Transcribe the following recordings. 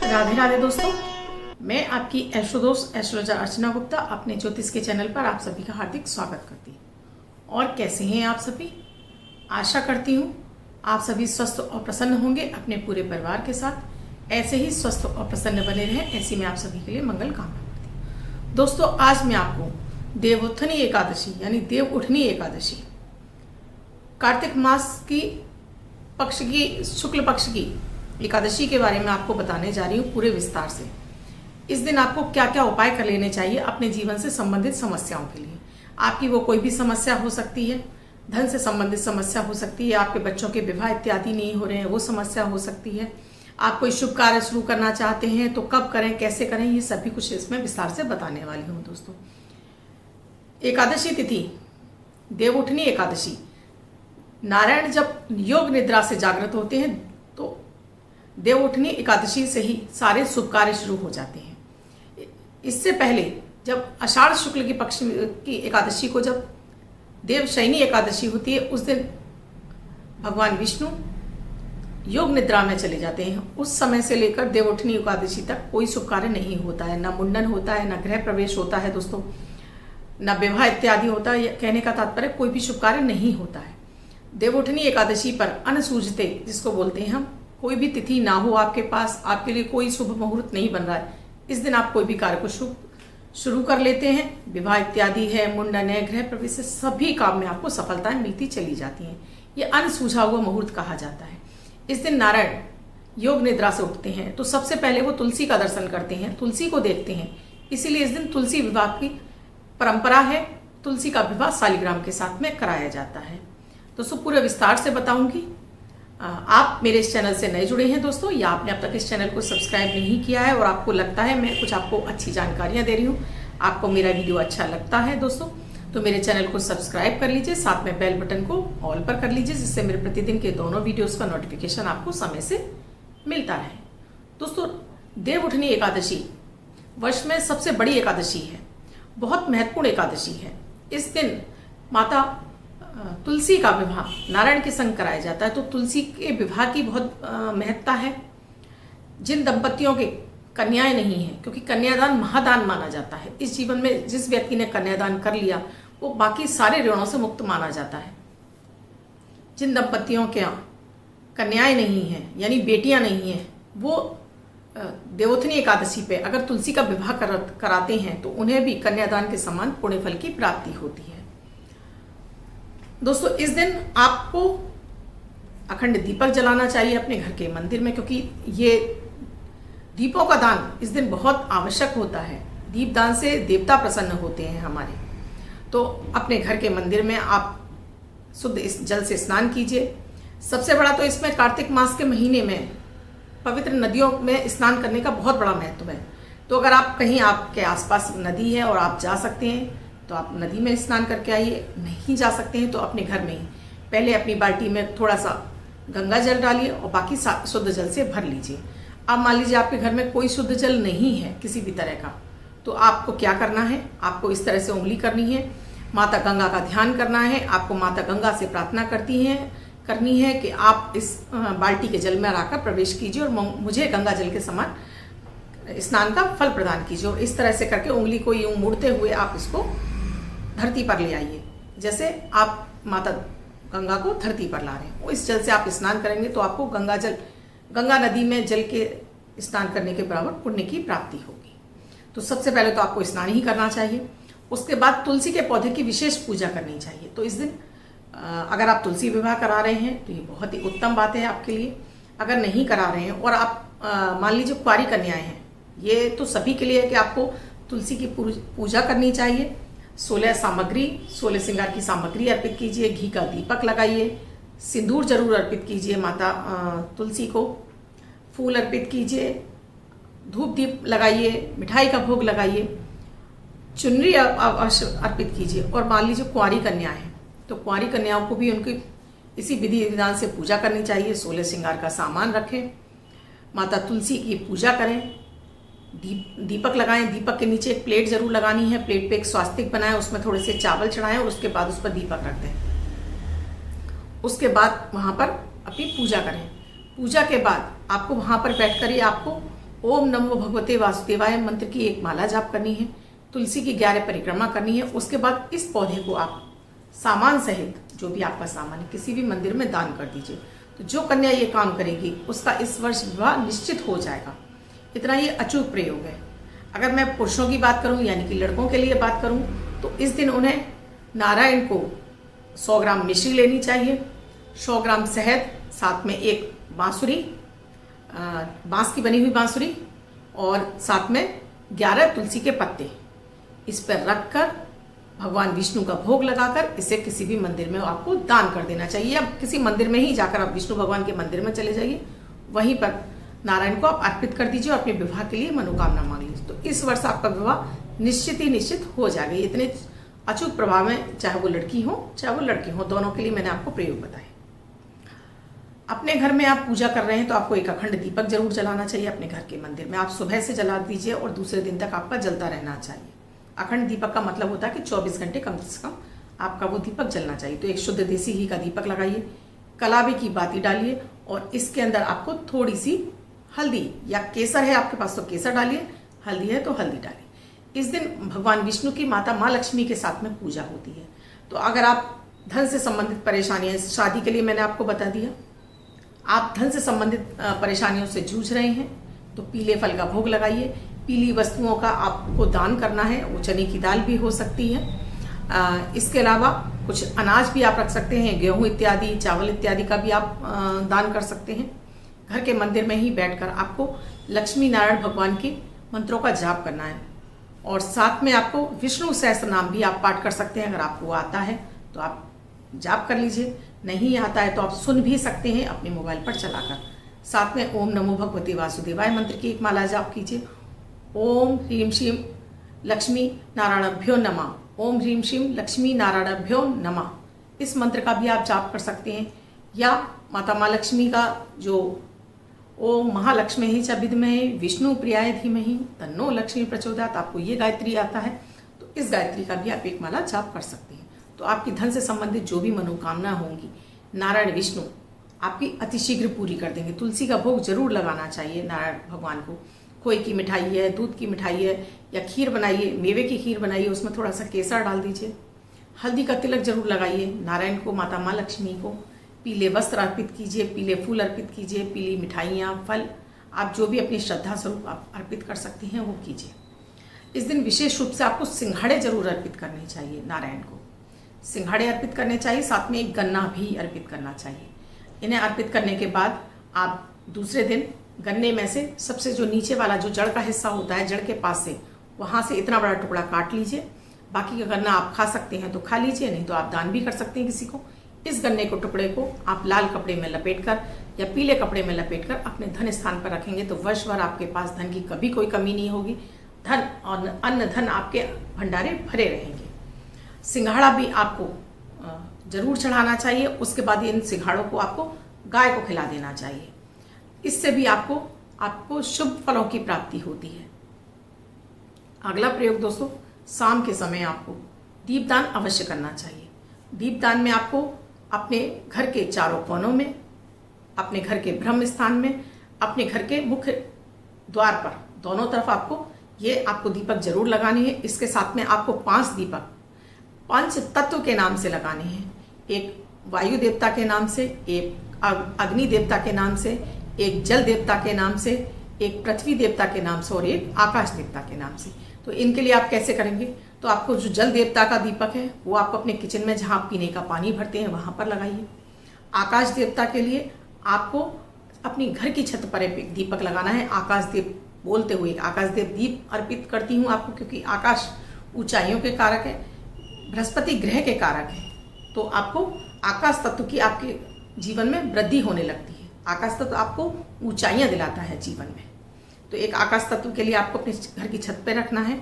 राधे राधे दोस्तों, मैं आपकी एस्ट्रो दोस्त एस्ट्रोलॉजर अर्चना गुप्ता अपने ज्योतिष के चैनल पर आप सभी का हार्दिक स्वागत करती हूँ। और कैसे हैं आप सभी? आशा करती हूँ आप सभी स्वस्थ और प्रसन्न होंगे अपने पूरे परिवार के साथ। ऐसे ही स्वस्थ और प्रसन्न बने रहें, ऐसी मैं आप सभी के लिए मंगल कामना करती हूँ। दोस्तों, आज मैं आपको देवोत्थनी एकादशी यानी देव उठनी एकादशी, कार्तिक मास की पक्ष की शुक्ल पक्ष की एकादशी के बारे में आपको बताने जा रही हूँ पूरे विस्तार से। इस दिन आपको क्या क्या उपाय कर लेने चाहिए अपने जीवन से संबंधित समस्याओं के लिए। आपकी वो कोई भी समस्या हो सकती है, धन से संबंधित समस्या हो सकती है, आपके बच्चों के विवाह इत्यादि नहीं हो रहे हैं वो समस्या हो सकती है, आप कोई शुभ कार्य शुरू करना चाहते हैं तो कब करें, कैसे करें, ये सभी कुछ इसमें विस्तार से बताने वाली हूँ। दोस्तों, एकादशी तिथि देव उठनी एकादशी, नारायण जब योग निद्रा से जागृत होते हैं तो देव उठनी एकादशी से ही सारे शुभ कार्य शुरू हो जाते हैं। इससे पहले जब आषाढ़ शुक्ल की पक्ष की एकादशी को जब देवशयनी एकादशी होती है, उस दिन भगवान विष्णु योग निद्रा में चले जाते हैं। उस समय से लेकर देव उठनी एकादशी तक कोई शुभ कार्य नहीं होता है, ना मुंडन होता है, ना गृह प्रवेश होता है दोस्तों, ना विवाह इत्यादि होता है। कहने का तात्पर्य कोई भी शुभ कार्य नहीं होता है। देव उठनी एकादशी पर अन्न सूझते जिसको बोलते हैं हम, कोई भी तिथि ना हो आपके पास, आपके लिए कोई शुभ मुहूर्त नहीं बन रहा है, इस दिन आप कोई भी कार्य को शुरू कर लेते हैं। विवाह इत्यादि है, मुंडन है, गृह प्रवेश से सभी काम में आपको सफलताएं मिलती चली जाती हैं। ये अनसूझा हुआ मुहूर्त कहा जाता है। इस दिन नारायण योग निद्रा से उठते हैं तो सबसे पहले वो तुलसी का दर्शन करते हैं, तुलसी को देखते हैं। इसीलिए इस दिन तुलसी विवाह की परंपरा है। तुलसी का विवाह शालिग्राम के साथ में कराया जाता है। दोस्तों, पूरे विस्तार से बताऊंगी। आप मेरे इस चैनल से नए जुड़े हैं दोस्तों, या आपने अब तक इस चैनल को सब्सक्राइब नहीं किया है और आपको लगता है मैं कुछ आपको अच्छी जानकारियां दे रही हूँ, आपको मेरा वीडियो अच्छा लगता है दोस्तों, तो मेरे चैनल को सब्सक्राइब कर लीजिए, साथ में बेल बटन को ऑल पर कर लीजिए, जिससे मेरे प्रतिदिन के दोनों वीडियोस का नोटिफिकेशन आपको समय से मिलता रहे। दोस्तों, देव उठनी एकादशी वर्ष में सबसे बड़ी एकादशी है, बहुत महत्वपूर्ण एकादशी है। इस दिन माता तुलसी का विवाह नारायण के संग कराया जाता है। तो तुलसी के विवाह की बहुत महत्ता है। जिन दंपतियों के कन्याएं नहीं हैं, क्योंकि कन्यादान महादान माना जाता है, इस जीवन में जिस व्यक्ति ने कन्यादान कर लिया वो बाकी सारे ऋणों से मुक्त माना जाता है। जिन दंपतियों के कन्याएं नहीं हैं यानी बेटियां नहीं हैं, वो देवोत्थनी एकादशी पे अगर तुलसी का विवाह कराते हैं तो उन्हें भी कन्यादान के समान पुण्य फल की प्राप्ति होती है। दोस्तों, इस दिन आपको अखंड दीपक जलाना चाहिए अपने घर के मंदिर में, क्योंकि ये दीपों का दान इस दिन बहुत आवश्यक होता है। दीप दान से देवता प्रसन्न होते हैं हमारे। तो अपने घर के मंदिर में आप शुद्ध इस जल से स्नान कीजिए। सबसे बड़ा तो इसमें कार्तिक मास के महीने में पवित्र नदियों में स्नान करने का बहुत बड़ा महत्व है। तो अगर आप कहीं आपके आसपास नदी है और आप जा सकते हैं तो आप नदी में स्नान करके आइए। नहीं जा सकते हैं तो अपने घर में ही पहले अपनी बाल्टी में थोड़ा सा गंगा जल डालिए और बाकी शुद्ध जल से भर लीजिए। अब मान लीजिए आपके घर में कोई शुद्ध जल नहीं है किसी भी तरह का, तो आपको क्या करना है, आपको इस तरह से उंगली करनी है, माता गंगा का ध्यान करना है। आपको माता गंगा से प्रार्थना करनी है कि आप इस बाल्टी के जल में आकर प्रवेश कीजिए और मुझे गंगा जल के समान स्नान का फल प्रदान कीजिए। और इस तरह से करके उंगली को यूं मुड़ते हुए आप इसको धरती पर ले आइए, जैसे आप माता गंगा को धरती पर ला रहे हैं। इस जल से आप स्नान करेंगे तो आपको गंगा नदी में जल के स्नान करने के बराबर पुण्य की प्राप्ति होगी। तो सबसे पहले तो आपको स्नान ही करना चाहिए। उसके बाद तुलसी के पौधे की विशेष पूजा करनी चाहिए। तो इस दिन अगर आप तुलसी विवाह करा रहे हैं तो ये बहुत ही उत्तम बात है आपके लिए। अगर नहीं करा रहे हैं और आप मान लीजिए कुंवारी कन्याएं हैं, ये तो सभी के लिए है कि आपको तुलसी की पूजा करनी चाहिए। 16 श्रृंगार की सामग्री अर्पित कीजिए, घी का दीपक लगाइए, सिंदूर जरूर अर्पित कीजिए माता तुलसी को, फूल अर्पित कीजिए, धूप दीप लगाइए, मिठाई का भोग लगाइए, चुनरी अर्पित कीजिए। और मान लीजिए कुंवारी कन्या है तो कुंवारी कन्याओं को भी उनकी इसी विधि विधान से पूजा करनी चाहिए। 16 श्रृंगार का सामान रखें, माता तुलसी की पूजा करें, दीपक लगाएं। दीपक के नीचे एक प्लेट जरूर लगानी है, प्लेट पे एक स्वास्तिक बनाएं, उसमें थोड़े से चावल चढ़ाएं और उसके बाद उस पर दीपक रख दें। उसके बाद वहां पर अपनी पूजा करें। पूजा के बाद आपको वहां पर बैठकर ही आपको ओम नमो भगवते वासुदेवाय मंत्र की एक माला जाप करनी है, तुलसी की 11 परिक्रमा करनी है। उसके बाद इस पौधे को आप सामान सहित, जो भी आपका सामान है, किसी भी मंदिर में दान कर दीजिए। तो जो कन्या ये काम करेगी उसका इस वर्ष विवाह निश्चित हो जाएगा। इतना ये अचूक प्रयोग है। अगर मैं पुरुषों की बात करूं यानी कि लड़कों के लिए बात करूं तो इस दिन उन्हें नारायण को 100 ग्राम मिश्री लेनी चाहिए, 100 ग्राम शहद, साथ में एक बांसुरी, बांस की बनी हुई बांसुरी, और साथ में 11 तुलसी के पत्ते इस पर रखकर भगवान विष्णु का भोग लगाकर इसे किसी भी मंदिर में आपको दान कर देना चाहिए। या किसी मंदिर में ही जाकर आप विष्णु भगवान के मंदिर में चले जाइए, वहीं पर नारायण को आप अर्पित कर दीजिए और अपने विवाह के लिए मनोकामना मांग लीजिए। तो इस वर्ष आपका विवाह निश्चित हो जाएगा। इतने अचूक प्रभाव में, चाहे वो लड़की हो चाहे वो लड़के हो, दोनों के लिए मैंने आपको प्रयोग बताए। अपने घर में आप पूजा कर रहे हैं तो आपको एक अखंड दीपक जरूर जलाना चाहिए। अपने घर के मंदिर में आप सुबह से जला दीजिए और दूसरे दिन तक आपका जलता रहना चाहिए। अखंड दीपक का मतलब होता है कि 24 घंटे कम से कम आपका वो दीपक जलना चाहिए। तो एक शुद्ध देसी घी का दीपक लगाइए, कलावे की बाती डालिए और इसके अंदर आपको थोड़ी सी हल्दी या केसर है आपके पास तो केसर डालिए, हल्दी है तो हल्दी डालिए। इस दिन भगवान विष्णु की माता माँ लक्ष्मी के साथ में पूजा होती है। तो अगर आप धन से संबंधित परेशानियां, शादी के लिए मैंने आपको बता दिया, आप धन से संबंधित परेशानियों से जूझ रहे हैं तो पीले फल का भोग लगाइए। पीली वस्तुओं का आपको दान करना है, वो चने की दाल भी हो सकती है। इसके अलावा कुछ अनाज भी आप रख सकते हैं, गेहूं इत्यादि, चावल इत्यादि का भी आप दान कर सकते हैं। घर के मंदिर में ही बैठकर आपको लक्ष्मी नारायण भगवान के मंत्रों का जाप करना है और साथ में आपको विष्णु सहस्त्र नाम भी आप पाठ कर सकते हैं। अगर आपको आता है तो आप जाप कर लीजिए, नहीं आता है तो आप सुन भी सकते हैं अपने मोबाइल पर चलाकर। साथ में ओम नमो भगवते वासुदेवाय मंत्र की एक माला जाप कीजिए। ओम ह्रीम श्रीम लक्ष्मी नारायणभ्यो नमः, ओम ह्रीम श्रीम लक्ष्मी नारायणभ्यो नमः, इस मंत्र का भी आप जाप कर सकते हैं। या माता माँ लक्ष्मी का जो ओम महालक्ष्मी ही च विद्महे विष्णु प्रियाय धीमहि तन्नो लक्ष्मी प्रचोदयात्, आपको ये गायत्री आता है तो इस गायत्री का भी आप एक माला जाप कर सकते हैं। तो आपकी धन से संबंधित जो भी मनोकामना होंगी नारायण विष्णु आपकी अतिशीघ्र पूरी कर देंगे। तुलसी का भोग जरूर लगाना चाहिए नारायण भगवान को। खोए की मिठाई है, दूध की मिठाई है या खीर बनाइए, मेवे की खीर बनाइए, उसमें थोड़ा सा केसर डाल दीजिए, हल्दी का तिलक जरूर लगाइए। नारायण को, माता माँ लक्ष्मी को पीले वस्त्र अर्पित कीजिए, पीले फूल अर्पित कीजिए, पीली मिठाइयाँ, फल, आप जो भी अपनी श्रद्धा स्वरूप आप अर्पित कर सकती हैं वो कीजिए। इस दिन विशेष रूप से आपको सिंघाड़े जरूर अर्पित करने चाहिए। नारायण को सिंघाड़े अर्पित करने चाहिए, साथ में एक गन्ना भी अर्पित करना चाहिए। इन्हें अर्पित करने के बाद आप दूसरे दिन गन्ने में से सबसे जो नीचे वाला जो जड़ का हिस्सा होता है, जड़ के पास से, वहाँ से इतना बड़ा टुकड़ा काट लीजिए। बाकी का गन्ना आप खा सकते हैं तो खा लीजिए, नहीं तो आप दान भी कर सकते हैं किसी को। इस गन्ने को, टुकड़े को आप लाल कपड़े में लपेटकर या पीले कपड़े में लपेटकर अपने धन स्थान पर रखेंगे तो वर्ष भर आपके पास धन की कभी कोई कमी नहीं होगी। धन और अन्न धन आपके भंडारे भरे रहेंगे। सिंघाड़ा भी आपको जरूर चढ़ाना चाहिए। उसके बाद इन सिंघाड़ों को आपको गाय को खिला देना चाहिए। इससे भी आपको शुभ फलों की प्राप्ति होती है। अगला प्रयोग दोस्तों, शाम के समय आपको दीपदान अवश्य करना चाहिए। दीपदान में आपको अपने घर के चारों कोनों में, अपने घर के ब्रह्म स्थान में, अपने घर के मुख्य द्वार पर दोनों तरफ आपको दीपक जरूर लगाने हैं। इसके साथ में आपको 5 दीपक पंच तत्व के नाम से लगाने हैं। एक वायु देवता के नाम से, एक अग्नि देवता के नाम से, एक जल देवता के नाम से, एक पृथ्वी देवता के नाम से और एक आकाश देवता के नाम से। तो इनके लिए आप कैसे करेंगे, तो आपको जो जल देवता का दीपक है वो आप अपने किचन में जहाँ पीने का पानी भरते हैं वहाँ पर लगाइए। आकाश देवता के लिए आपको अपनी घर की छत पर एक दीपक लगाना है। आकाश देव बोलते हुए आकाश देव दीप अर्पित करती हूँ आपको, क्योंकि आकाश ऊंचाइयों के कारक है, बृहस्पति ग्रह के कारक है। तो आपको आकाश तत्व की आपके जीवन में वृद्धि होने लगती है। आकाश तत्व आपको ऊंचाइयां दिलाता है जीवन में। तो एक आकाश तत्व के लिए आपको अपने घर की छत पर रखना है।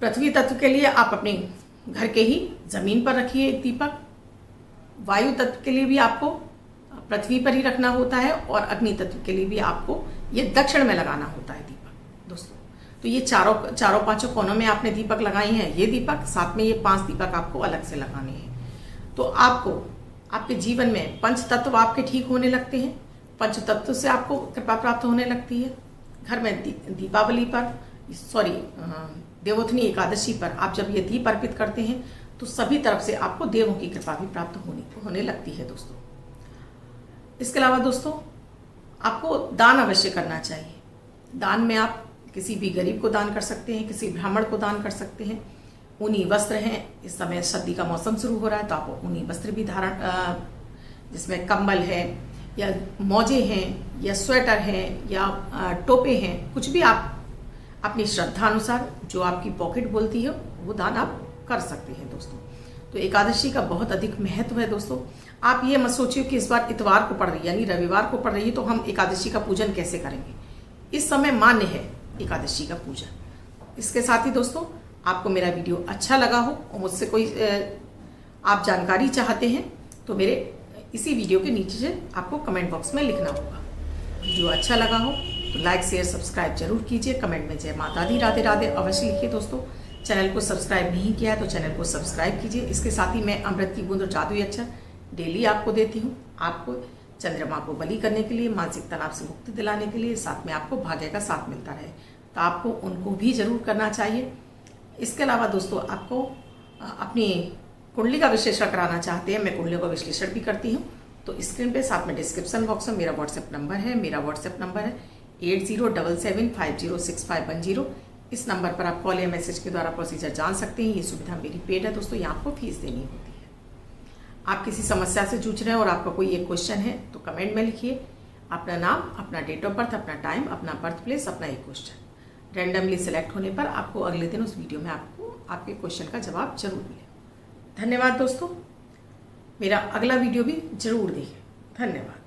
पृथ्वी तत्व के लिए आप अपने घर के ही जमीन पर रखिए एक दीपक। वायु तत्व के लिए भी आपको पृथ्वी पर ही रखना होता है और अग्नि तत्व के लिए भी आपको ये दक्षिण में लगाना होता है दीपक दोस्तों। तो ये चारों पांचों कोनों में आपने दीपक लगाए हैं। ये दीपक, साथ में ये 5 दीपक आपको अलग से लगाने हैं। तो आपको आपके जीवन में पंच तत्व आपके ठीक होने लगते हैं। पंच तत्व से आपको कृपा प्राप्त होने लगती है। घर में दीपावली पर देवोत्थनी एकादशी पर आप जब ये दीप अर्पित करते हैं तो सभी तरफ से आपको देवों की कृपा भी प्राप्त होने लगती है दोस्तों। इसके अलावा दोस्तों आपको दान अवश्य करना चाहिए। दान में आप किसी भी गरीब को दान कर सकते हैं, किसी ब्राह्मण को दान कर सकते हैं। ऊनी वस्त्र हैं, इस समय सर्दी का मौसम शुरू हो रहा है तो आप ऊनी वस्त्र भी धारण, जिसमें कंबल है या मौजे हैं या स्वेटर हैं या टोपे हैं, कुछ भी आप अपनी श्रद्धा अनुसार जो आपकी पॉकेट बोलती है वो दान आप कर सकते हैं दोस्तों। तो एकादशी का बहुत अधिक महत्व है दोस्तों। आप ये मत सोचिए कि इस बार इतवार को पड़ रही है यानी रविवार को पड़ रही है तो हम एकादशी का पूजन कैसे करेंगे। इस समय मान्य है एकादशी का पूजन। इसके साथ ही दोस्तों आपको मेरा वीडियो अच्छा लगा हो और मुझसे कोई आप जानकारी चाहते हैं तो मेरे इसी वीडियो के नीचे से आपको कमेंट बॉक्स में लिखना होगा। वीडियो अच्छा लगा हो तो लाइक शेयर सब्सक्राइब जरूर कीजिए। कमेंट में जय माता दी राधे राधे अवश्य लिखिए दोस्तों। चैनल को सब्सक्राइब नहीं किया है तो चैनल को सब्सक्राइब कीजिए। इसके साथ ही मैं अमृत की बूंद और जादुई अक्षर डेली आपको देती हूँ, आपको चंद्रमा को बलि करने के लिए, मानसिक तनाव से मुक्ति दिलाने के लिए, साथ में आपको भाग्य का साथ मिलता रहे तो आपको उनको भी जरूर करना चाहिए। इसके अलावा दोस्तों आपको अपनी कुंडली का विश्लेषण कराना चाहते हैं, मैं कुंडलियों का विश्लेषण भी करती हूँ तो स्क्रीन पे साथ में डिस्क्रिप्शन बॉक्स में मेरा व्हाट्सएप नंबर है। मेरा व्हाट्सएप नंबर है 8077506510। इस नंबर पर आप कॉल या मैसेज के द्वारा प्रोसीजर जान सकते हैं। ये सुविधा मेरी पेड है दोस्तों, यहाँ आपको फीस देनी होती है। आप किसी समस्या से जूझ रहे हैं और आपका कोई एक क्वेश्चन है तो कमेंट में लिखिए अपना नाम, अपना डेट ऑफ बर्थ, अपना टाइम, अपना बर्थ प्लेस, अपना एक क्वेश्चन। रैंडमली सिलेक्ट होने पर आपको अगले दिन उस वीडियो में आपको आपके क्वेश्चन का जवाब जरूर मिलेगा। धन्यवाद दोस्तों, मेरा अगला वीडियो भी जरूर देखिए। धन्यवाद।